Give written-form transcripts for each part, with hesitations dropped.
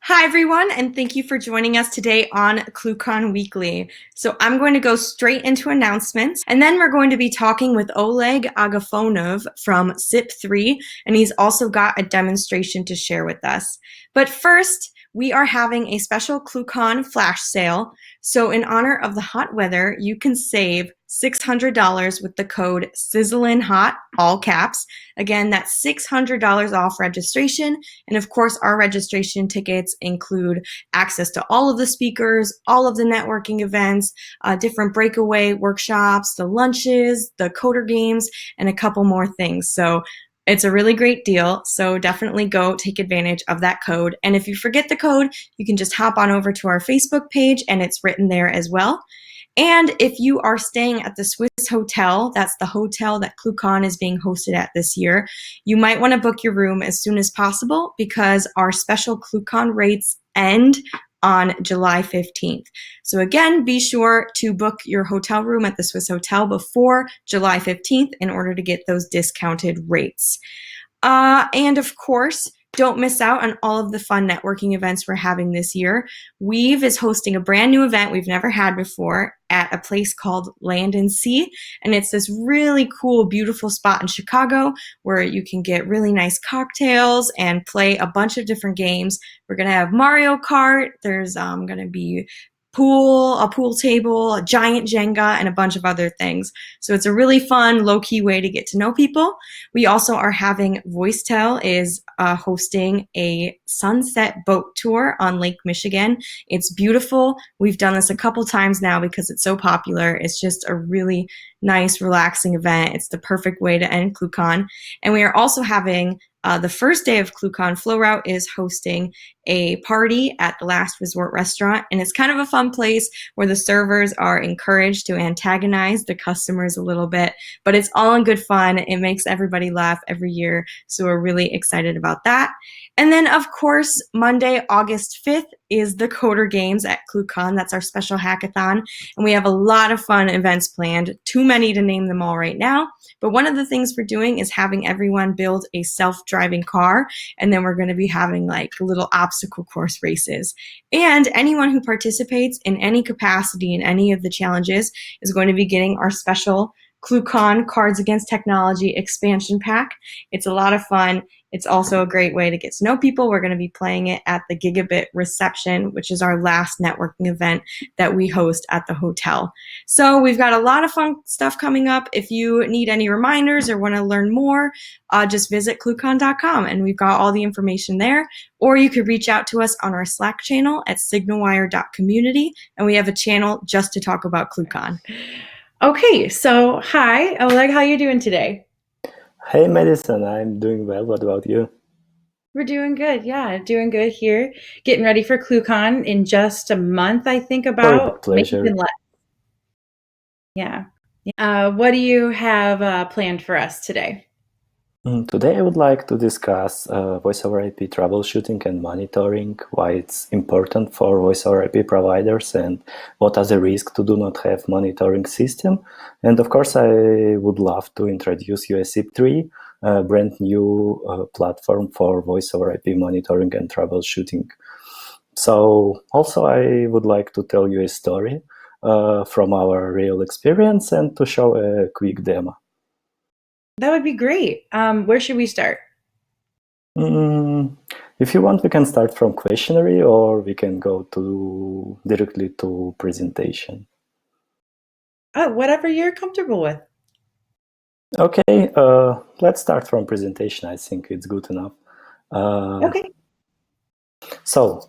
Hi, everyone, and thank you for joining us today on ClueCon Weekly. So I'm going to go straight into announcements, and then we're going to be talking with Oleg Agafonov from SIP3, and he's also got a demonstration to share with us. But first, we are having a special ClueCon flash sale. So in honor of the hot weather, you can save $600 with the code SIZZLIN'HOT, all caps. Again, that's $600 off registration. And of course, our registration tickets include access to all of the speakers, all of the networking events, different breakaway workshops, the lunches, the coder games, and a couple more things. So it's a really great deal. So definitely go take advantage of that code. And if you forget the code, you can just hop on over to our Facebook page and it's written there as well. And if you are staying at the Swiss Hotel, that's the hotel that ClueCon is being hosted at this year, you might want to book your room as soon as possible because our special ClueCon rates end on July 15th. So again, be sure to book your hotel room at the Swiss Hotel before July 15th in order to get those discounted rates. And of course, don't miss out on all of the fun networking events we're having this year. Weave is hosting a brand new event we've never had before at a place called Land and Sea. And it's this really cool, beautiful spot in Chicago where you can get really nice cocktails and play a bunch of different games. We're going to have Mario Kart. There's going to be a pool table, a giant Jenga, and a bunch of other things. So it's a really fun, low-key way to get to know people. We also are having Voicetel is hosting a sunset boat tour on Lake Michigan. It's beautiful. We've done this a couple times now because it's so popular. It's just a really nice, relaxing event. It's the perfect way to end ClueCon. And we are also having the first day of ClueCon, Flow Route is hosting a party at the Last Resort restaurant, and it's kind of a fun place where the servers are encouraged to antagonize the customers a little bit, but it's all in good fun. It makes everybody laugh every year, so we're really excited about that. And then, of course, Monday, August 5th is the Coder Games at ClueCon. That's our special hackathon, and we have a lot of fun events planned, too many to name them all right now. But one of the things we're doing is having everyone build a self-driving car, and then we're going to be having like little obstacle course races. And anyone who participates in any capacity in any of the challenges is going to be getting our special ClueCon Cards Against Technology expansion pack. It's a lot of fun. It's also a great way to get to know people. We're going to be playing it at the Gigabit Reception, which is our last networking event that we host at the hotel. So we've got a lot of fun stuff coming up. If you need any reminders or want to learn more, just visit ClueCon.com and we've got all the information there. Or you could reach out to us on our Slack channel at signalwire.community, and we have a channel just to talk about ClueCon. Okay, so hi, Oleg, how are you doing today? Hey Madison, I'm doing well. What about you? We're doing good. Yeah, doing good here. Getting ready for ClueCon in just a month, I think Oh, my about, maybe pleasure. even less. Yeah. What do you have planned for us today? Today I would like to discuss voice over IP troubleshooting and monitoring, why it's important for voice over IP providers and what are the risks to do not have monitoring system. And of course I would love to introduce you a SIP3, a brand new platform for voice over IP monitoring and troubleshooting. So also I would like to tell you a story from our real experience and to show a quick demo. That would be great. Where should we start? Mm, if you want, we can start from questionnaire or we can go to directly to presentation. Whatever you're comfortable with. Okay, let's start from presentation. I think it's good enough. Okay. So,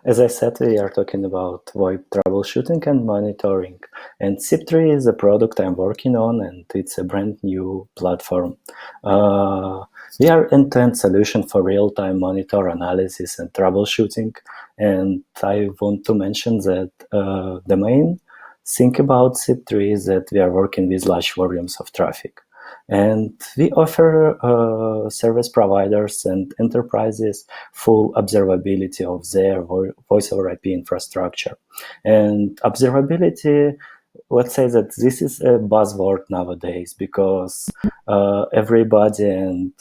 as I said, we are talking about VoIP troubleshooting and monitoring. And SIP3 is a product I'm working on, and it's a brand new platform. We are end-to-end solution for real-time monitor analysis and troubleshooting. And I want to mention that the main thing about SIP3 is that we are working with large volumes of traffic. And we offer service providers and enterprises full observability of their voice over IP infrastructure. And observability, let's say that this is a buzzword nowadays because everybody and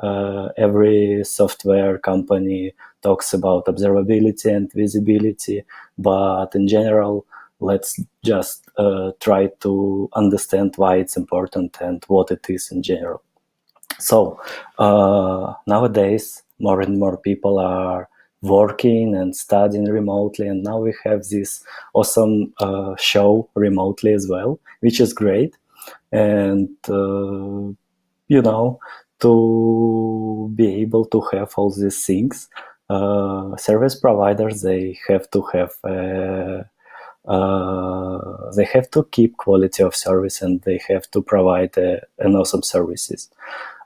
every software company talks about observability and visibility, but in general, let's just try to understand why it's important and what it is in general. So nowadays, more and more people are working and studying remotely, and now we have this awesome show remotely as well, which is great. And you know, to be able to have all these things, service providers, they have to have they have to keep quality of service, and they have to provide an awesome services.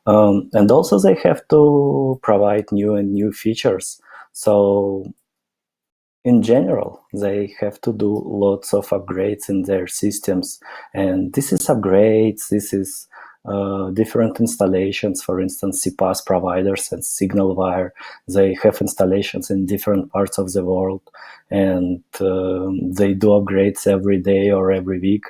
And also they have to provide new and new features. So in general, they have to do lots of upgrades in their systems. And this is upgrades, this is different installations. For instance, CPaaS providers and SignalWire, they have installations in different parts of the world, and they do upgrades every day or every week.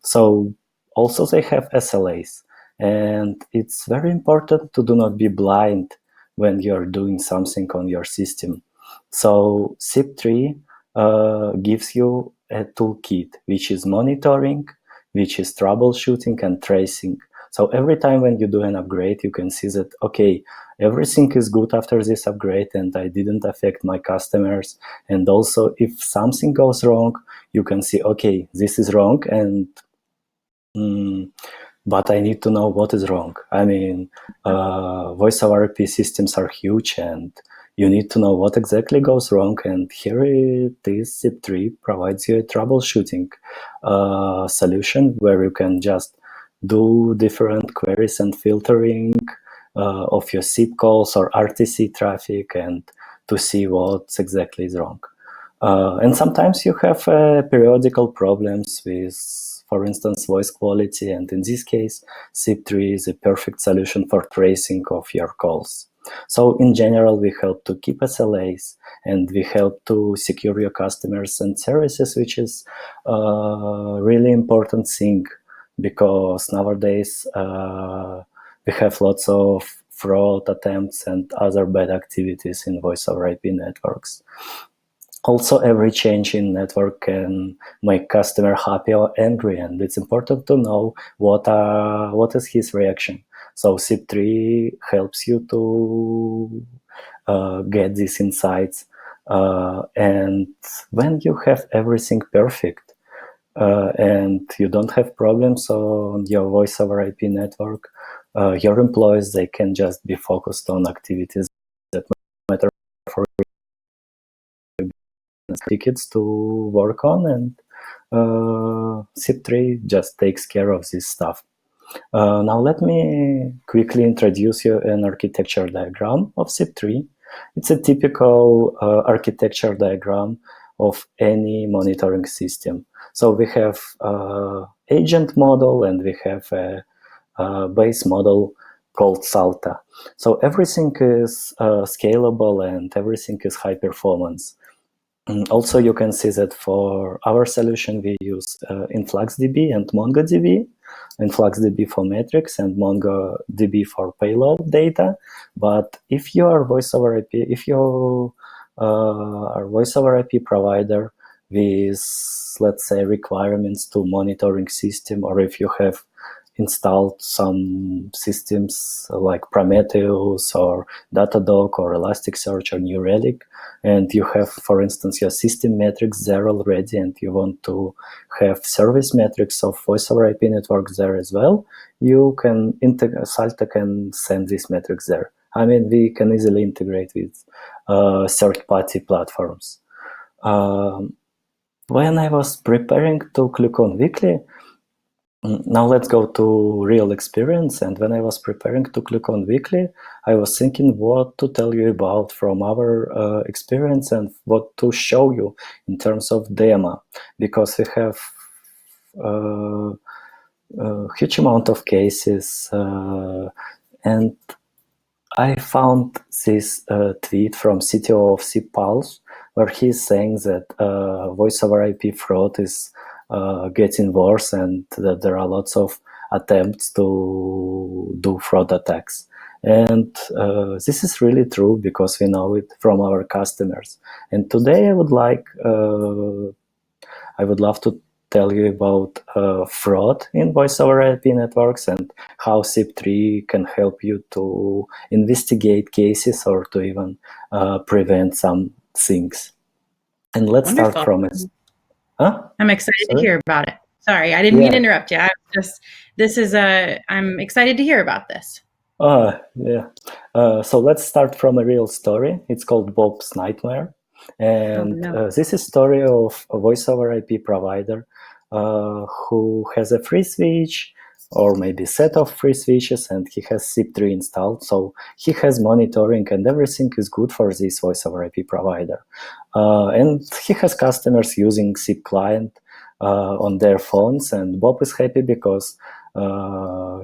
So also they have SLAs. And it's very important to do not be blind when you're doing something on your system. So SIP3 gives you a toolkit, which is monitoring, which is troubleshooting and tracing. So every time when you do an upgrade, you can see that, okay, everything is good after this upgrade and I didn't affect my customers. And also if something goes wrong, you can see, okay, this is wrong, and but I need to know what is wrong. I mean, voice over IP systems are huge, and you need to know what exactly goes wrong. And here it is, SIP3 provides you a troubleshooting solution where you can just do different queries and filtering of your SIP calls or RTC traffic, and to see what exactly is wrong. And sometimes you have periodical problems with, for instance, voice quality, and in this case, SIP3 is a perfect solution for tracing of your calls. So in general, we help to keep SLAs, and we help to secure your customers and services, which is a really important thing, because nowadays we have lots of fraud attempts and other bad activities in voice over IP networks. Also, every change in network can make customer happy or angry, and it's important to know what is his reaction. So SIP3 helps you to get these insights, and when you have everything perfect and you don't have problems on your voice over IP network, your employees, they can just be focused on activities that matter for tickets to work on, and SIP3 just takes care of this stuff. Now let me quickly introduce you an architecture diagram of SIP3. It's a typical architecture diagram of any monitoring system. So we have agent model, and we have a base model called SALTA. So everything is scalable, and everything is high performance. Also, you can see that for our solution, we use InfluxDB and MongoDB. InfluxDB for metrics and MongoDB for payload data. But if you are voice over IP, if you are voice over IP provider with, let's say, requirements to monitoring system, or if you have installed some systems like Prometheus or Datadog or Elasticsearch or New Relic, and you have, for instance, your system metrics there already, and you want to have service metrics of voice over IP networks there as well, you can SALTA can send these metrics there. I mean, we can easily integrate with third-party platforms. When I was preparing to ClueCon Weekly, now let's go to real experience. And when I was preparing to ClueCon Weekly, I was thinking what to tell you about from our experience and what to show you in terms of demo, because we have a huge amount of cases. And I found this tweet from CTO of SIP-Pulse, where he's saying that voice over IP fraud is getting worse, and that there are lots of attempts to do fraud attacks. And this is really true because we know it from our customers. And today I would love to tell you about fraud in voice over IP networks and how SIP3 can help you to investigate cases or to even prevent some things. And let's Wonderful. start from it. Huh? I'm excited to Sorry? hear about it. Sorry, I didn't mean to Yeah. interrupt you. I'm excited to hear about this. Yeah. So let's start from a real story. It's called Bob's Nightmare. And this is a story of a voice over IP provider who has a free switch or maybe set of free switches, and he has SIP3 installed. So he has monitoring and everything is good for this voice over IP provider. And he has customers using SIP client on their phones, and Bob is happy because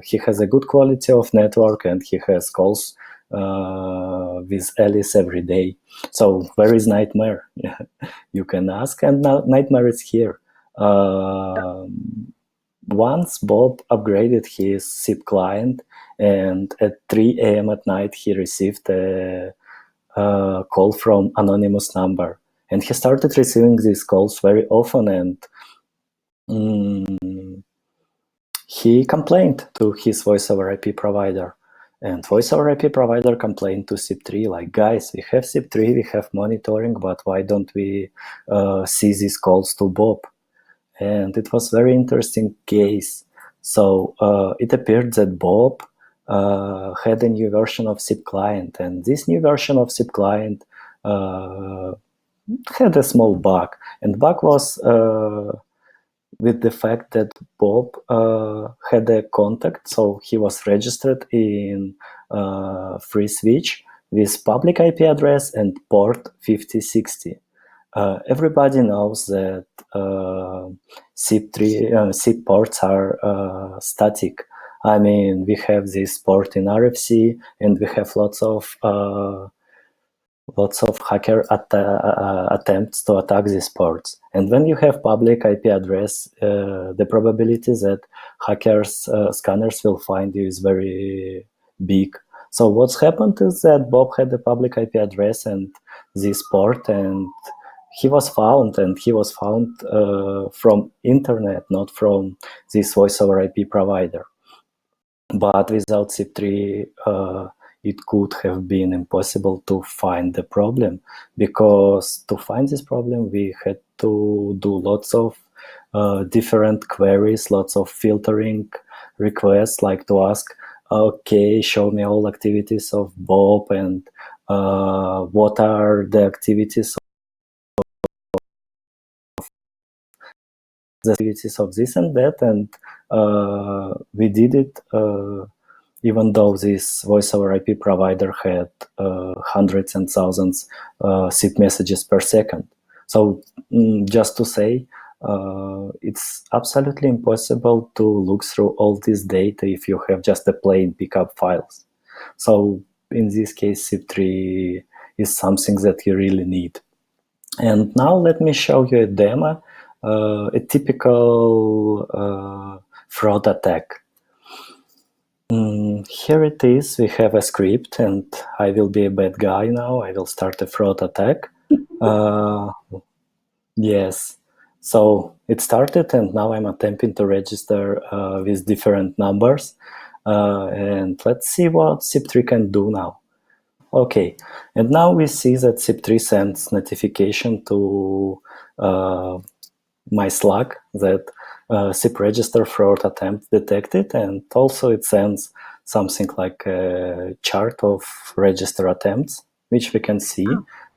he has a good quality of network and he has calls with Alice every day. So where is Nightmare? You can ask, and now Nightmare is here. Once Bob upgraded his SIP client, and at 3 a.m. at night he received a call from anonymous number, and he started receiving these calls very often, and he complained to his voice over IP provider, and voice over IP provider complained to SIP3 like, guys, we have SIP3, we have monitoring, but why don't we see these calls to Bob? And it was very interesting case. So it appeared that Bob had a new version of SIP client, and this new version of SIP client had a small bug, and bug was with the fact that Bob had a contact, so he was registered in free switch with public IP address and port 5060. Everybody knows that SIP ports are static. I mean, we have this port in RFC, and we have lots of hacker attempts to attack these ports. And when you have public IP address, the probability that hackers, scanners will find you is very big. So what's happened is that Bob had a public IP address and this port, and he was found, from internet, not from this voice over IP provider. But without SIP3, it could have been impossible to find the problem, because to find this problem, we had to do lots of different queries, lots of filtering requests, like to ask, okay, show me all activities of Bob, and what are the activities of this and that, and we did it even though this voice over IP provider had hundreds and thousands SIP messages per second. So just to say, it's absolutely impossible to look through all this data if you have just a plain pickup files. So in this case, SIP3 is something that you really need. And now let me show you a demo, a typical fraud attack. Here it is. We have a script, and I will be a bad guy now. I will start a fraud attack. Yes. So it started, and now I'm attempting to register with different numbers. And let's see what SIP3 can do now. Okay, and now we see that SIP3 sends notification to my Slack that SIP register fraud attempt detected, and also it sends something like a chart of register attempts, which we can see,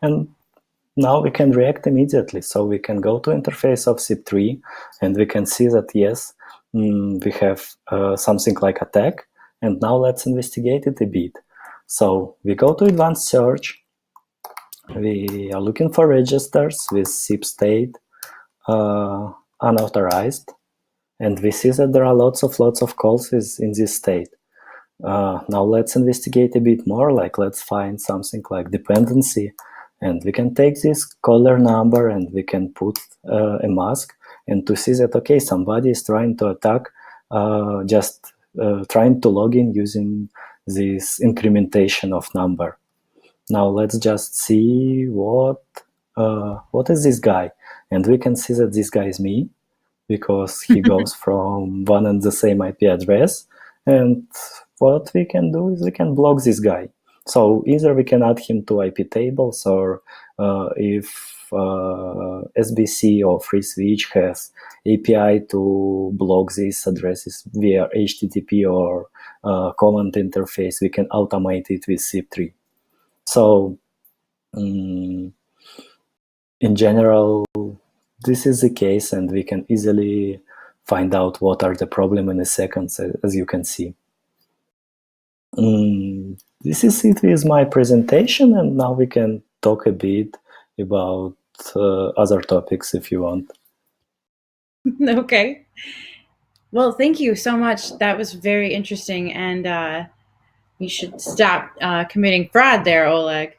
and now we can react immediately. So we can go to interface of SIP3, and we can see that yes, we have something like attack, and now let's investigate it a bit. So we go to advanced search. We are looking for registers with SIP state unauthorized, and we see that there are lots of calls in this state. Now let's investigate a bit more, like let's find something like dependency, and we can take this caller number and we can put a mask, and to see that, okay, somebody is trying to attack, just trying to log in using this incrementation of number. Now let's just see what is this guy, and we can see that this guy is me, because he goes from one and the same IP address. And what we can do is we can block this guy. So either we can add him to IP tables, or if SBC or FreeSwitch has API to block these addresses via HTTP or command interface, we can automate it with SIP3. So in general, this is the case, and we can easily find out what are the problem in a second, as you can see. This is it with my presentation, and now we can talk a bit about other topics if you want. Okay. Well, thank you so much. That was very interesting, and you should stop committing fraud there, Oleg.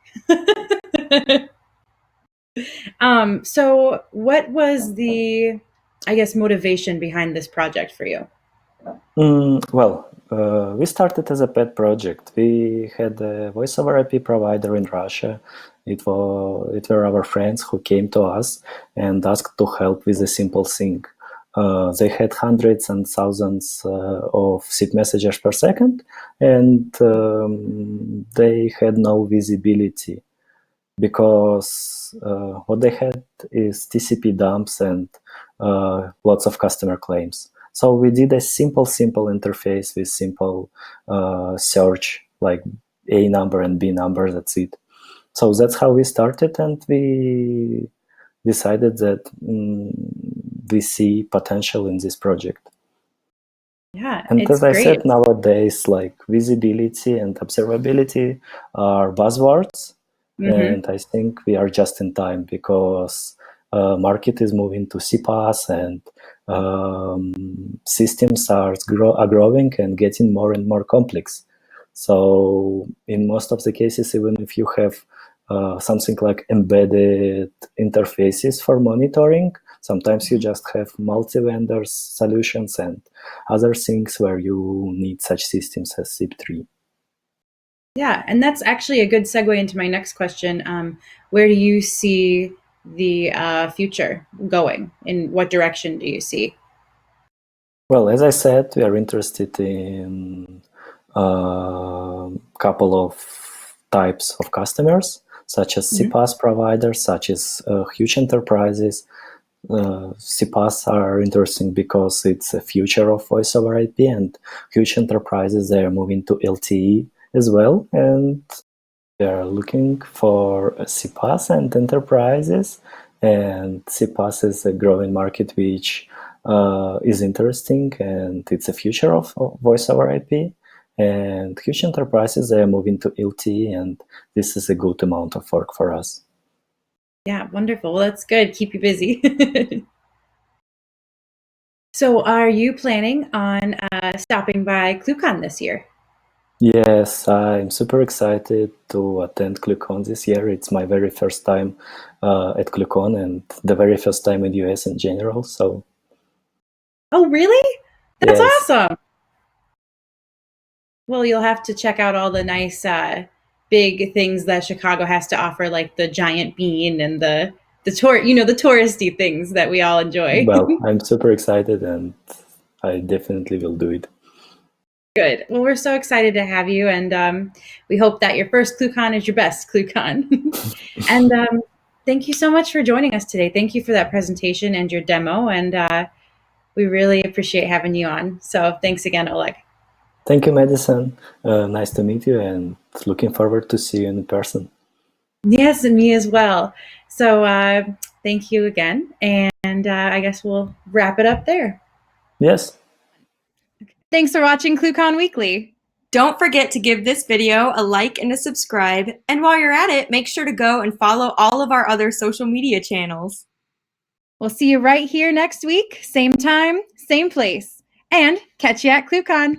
So what was the, I guess, motivation behind this project for you? Well, we started as a pet project. We had a voice over IP provider in Russia. It were our friends who came to us and asked to help with a simple thing. They had hundreds and thousands of SIP messages per second, and they had no visibility, because what they had is TCP dumps and lots of customer claims. So we did a simple interface with simple search, like A number and B number, that's it. So that's how we started, and we decided that we see potential in this project. Yeah, And it's as I great. said, nowadays, like visibility and observability are buzzwords. And I think we are just in time, because market is moving to CPaaS, and systems are growing and getting more and more complex. So in most of the cases, even if you have something like embedded interfaces for monitoring, sometimes you just have multi-vendors solutions and other things where you need such systems as SIP3. Yeah, and that's actually a good segue into my next question. Where do you see the future going? In what direction do you see? Well, as I said, we are interested in a couple of types of customers, such as CPaaS providers, such as huge enterprises. CPaaS are interesting because it's a future of voice over IP, and huge enterprises, they are moving to LTE as well, and they are looking for CPaaS and enterprises. And CPaaS is a growing market which is interesting, and it's a future of voice over IP. And huge enterprises, they are moving to LTE, and this is a good amount of work for us. Yeah, wonderful. Well, that's good. Keep you busy. So are you planning on stopping by ClueCon this year? Yes, I'm super excited to attend ClueCon this year. It's my very first time at ClueCon, and the very first time in US in general. So, Oh, really? That's yes, awesome. Well, you'll have to check out all the nice big things that Chicago has to offer, like the giant bean and the touristy things that we all enjoy. well, I'm super excited, and I definitely will do it. Good. Well, we're so excited to have you, and we hope that your first ClueCon is your best ClueCon. And thank you so much for joining us today. Thank you for that presentation and your demo, and we really appreciate having you on. So thanks again, Oleg. Thank you, Madison. Nice to meet you, and looking forward to see you in person. Yes, and me as well. So thank you again, and I guess we'll wrap it up there. Yes. Thanks for watching ClueCon Weekly. Don't forget to give this video a like and a subscribe. And while you're at it, make sure to go and follow all of our other social media channels. We'll see you right here next week, same time, same place, and catch you at ClueCon.